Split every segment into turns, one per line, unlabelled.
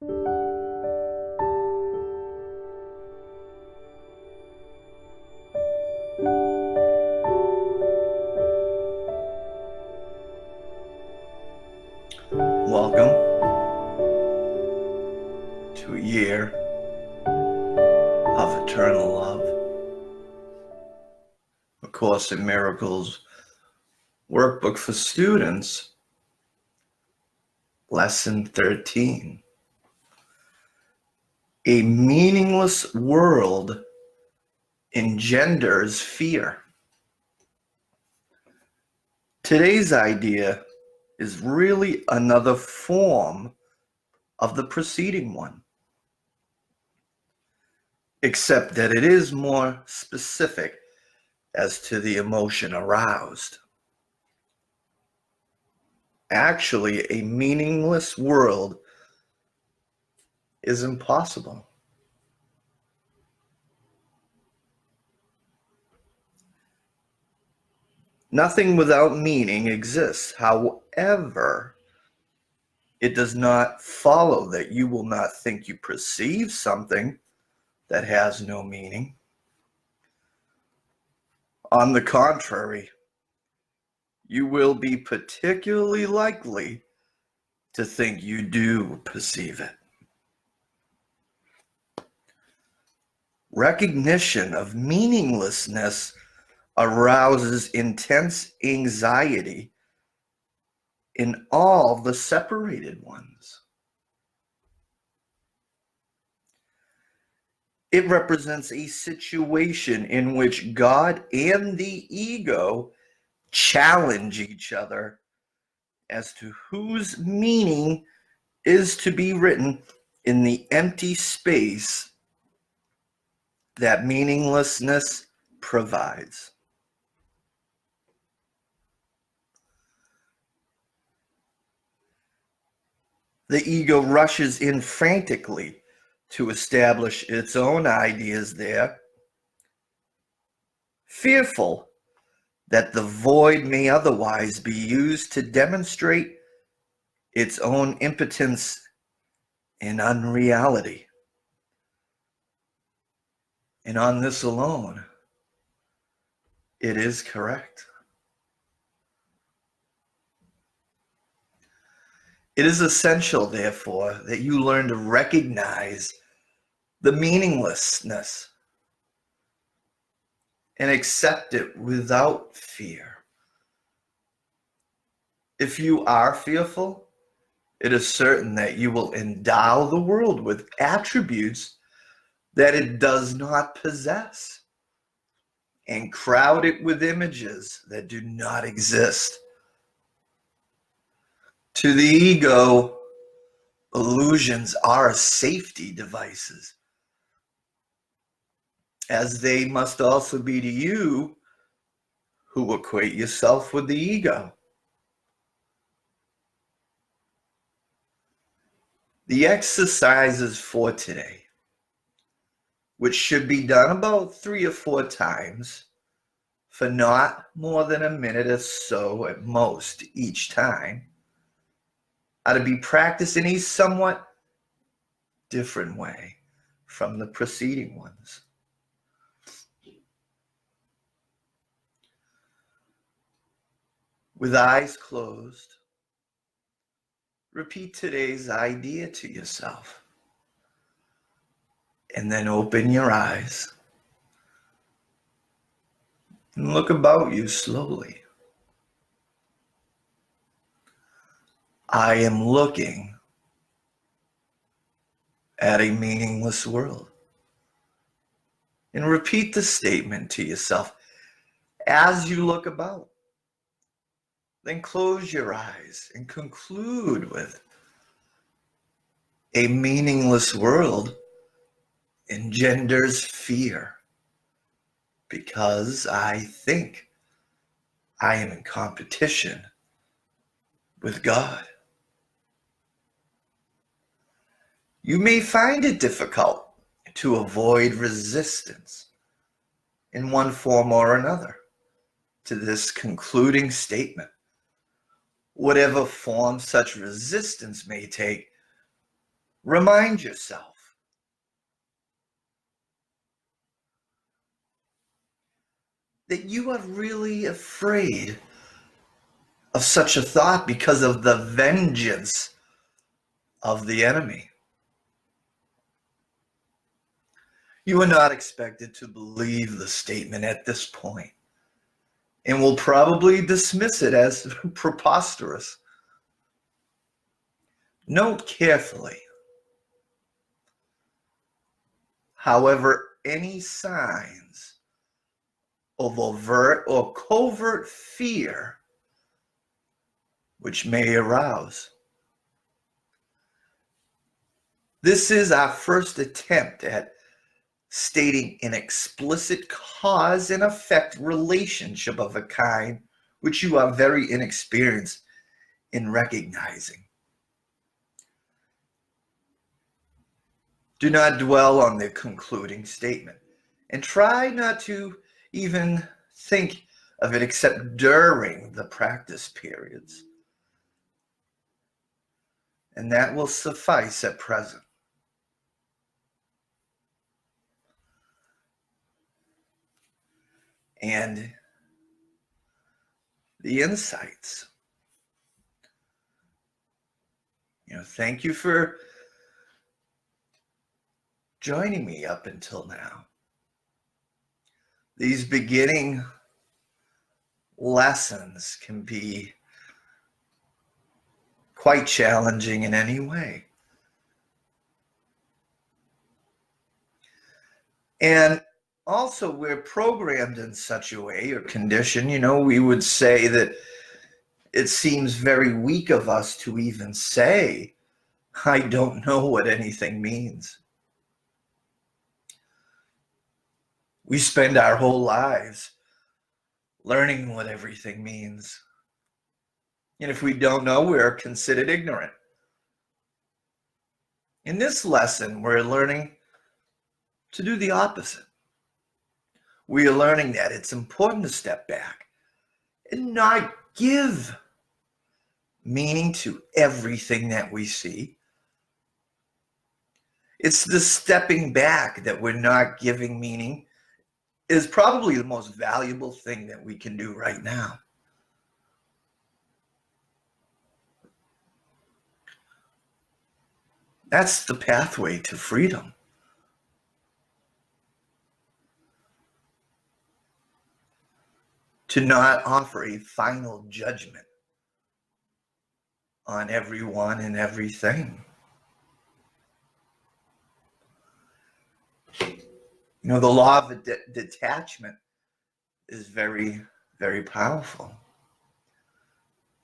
Welcome to a year of eternal love. A Course in Miracles Workbook for Students, Lesson 13. A meaningless world engenders fear. Today's idea is really another form of the preceding one, except that it is more specific as to the emotion aroused. Actually, a meaningless world is impossible. Nothing without meaning exists. However, it does not follow that you will not think you perceive something that has no meaning. On the contrary, you will be particularly likely to think you do perceive it. Recognition of meaninglessness arouses intense anxiety in all the separated ones. It represents a situation in which God and the ego challenge each other as to whose meaning is to be written in the empty space that meaninglessness provides. The ego rushes in frantically to establish its own ideas there, fearful that the void may otherwise be used to demonstrate its own impotence and unreality. And on this alone, it is correct. It is essential, therefore, that you learn to recognize the meaninglessness and accept it without fear. If you are fearful, it is certain that you will endow the world with attributes that it does not possess and crowd it with images that do not exist. To the ego, illusions are safety devices, as they must also be to you who equate yourself with the ego. The exercises for today, which should be done about 3 or 4 times for not more than a minute or so at most each time, are to be practiced in a somewhat different way from the preceding ones. With eyes closed, repeat today's idea to yourself, and then open your eyes and look about you slowly. I am looking at a meaningless world. And repeat the statement to yourself as you look about. Then close your eyes and conclude with, a meaningless world engenders fear because I think I am in competition with God. You may find it difficult to avoid resistance in one form or another to this concluding statement. Whatever form such resistance may take, Remind yourself that you are really afraid of such a thought because of the vengeance of the enemy. You are not expected to believe the statement at this point and will probably dismiss it as preposterous. Note carefully, however, any signs of overt or covert fear which may arouse. This is our first attempt at stating an explicit cause and effect relationship of a kind which you are very inexperienced in recognizing. Do not dwell on the concluding statement and try not to even think of it except during the practice periods. And that will suffice at present. And the insights. Thank you for joining me up until now. These beginning lessons can be quite challenging in any way. And also, we're programmed in such a way or condition, we would say that it seems very weak of us to even say, I don't know what anything means. We spend our whole lives learning what everything means. And if we don't know, we're considered ignorant. In this lesson, we're learning to do the opposite. We are learning that it's important to step back and not give meaning to everything that we see. It's the stepping back that we're not giving meaning is probably the most valuable thing that we can do right now. That's the pathway to freedom. To not offer a final judgment on everyone and everything. The law of detachment is very, very powerful.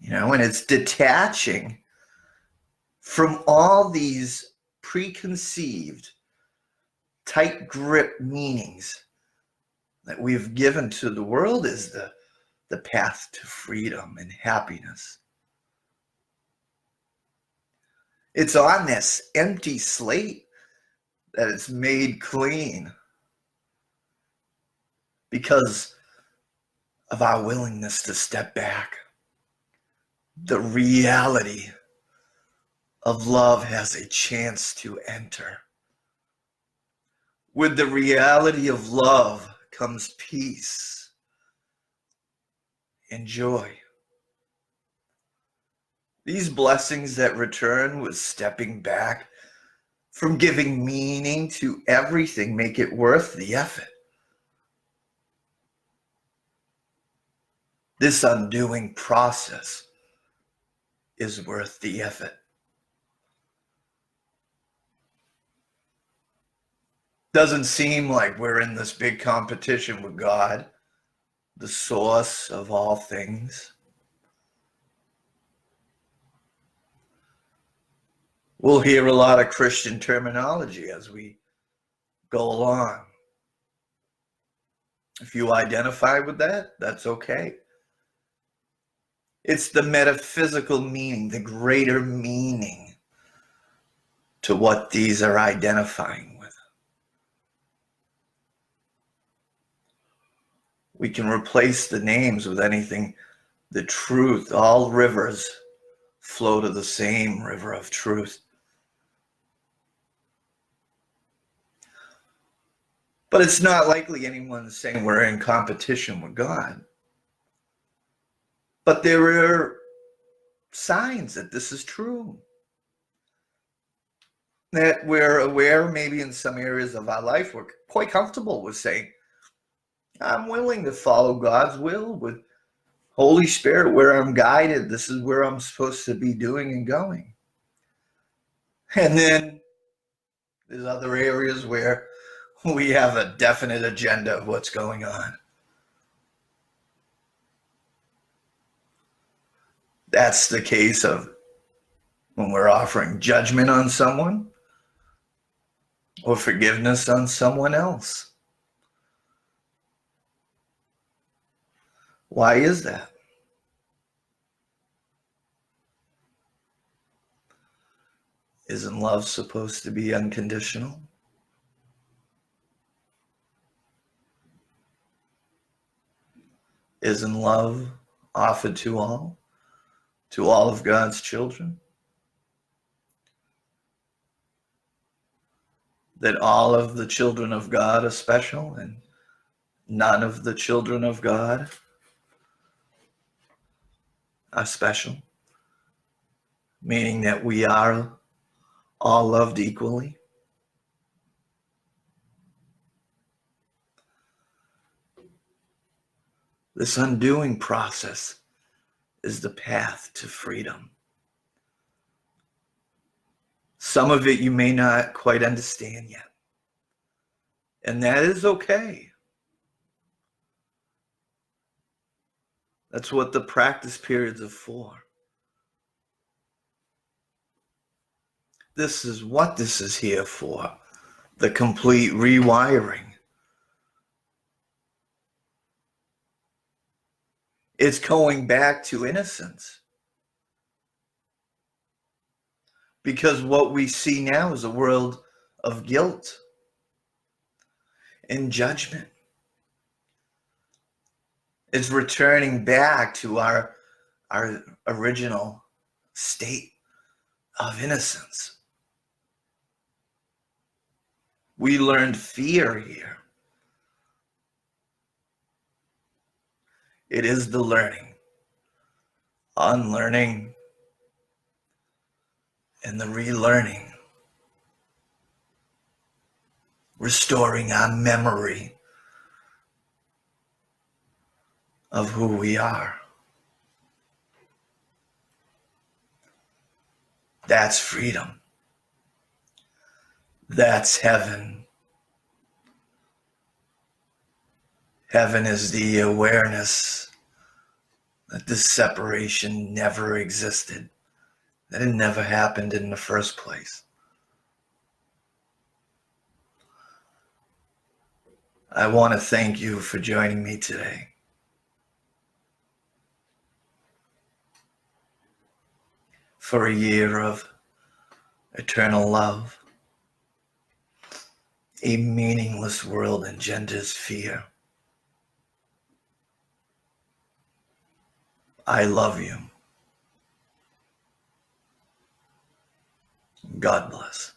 And it's detaching from all these preconceived, tight grip meanings that we've given to the world as the path to freedom and happiness. It's on this empty slate that it's made clean because of our willingness to step back. The reality of love has a chance to enter. With the reality of love comes peace and joy. These blessings that return with stepping back from giving meaning to everything make it worth the effort. This undoing process is worth the effort. Doesn't seem like we're in this big competition with God, the source of all things. We'll hear a lot of Christian terminology as we go along. If you identify with that, that's okay. It's the metaphysical meaning, the greater meaning to what these are identifying with. We can replace the names with anything. The truth, all rivers flow to the same river of truth. But it's not likely anyone's saying we're in competition with God. But there are signs that this is true. That we're aware, maybe in some areas of our life, we're quite comfortable with saying, I'm willing to follow God's will with Holy Spirit, where I'm guided. This is where I'm supposed to be doing and going. And then there's other areas where we have a definite agenda of what's going on. That's the case of when we're offering judgment on someone or forgiveness on someone else. Why is that? Isn't love supposed to be unconditional? Isn't love offered to all of God's children? That all of the children of God are special and none of the children of God are special, meaning that we are all loved equally. This undoing process is the path to freedom. Some of it you may not quite understand yet, and that is okay. That's what the practice periods are for. This is what this is here for, the complete rewiring. It's going back to innocence. Because what we see now is a world of guilt and judgment. It's returning back to our original state of innocence. We learned fear here. It is the learning, unlearning, and the relearning. Restoring our memory of who we are. That's freedom. That's heaven. Heaven is the awareness that this separation never existed, that it never happened in the first place. I want to thank you for joining me today. For a year of eternal love. A meaningless world engenders fear. I love you. God bless.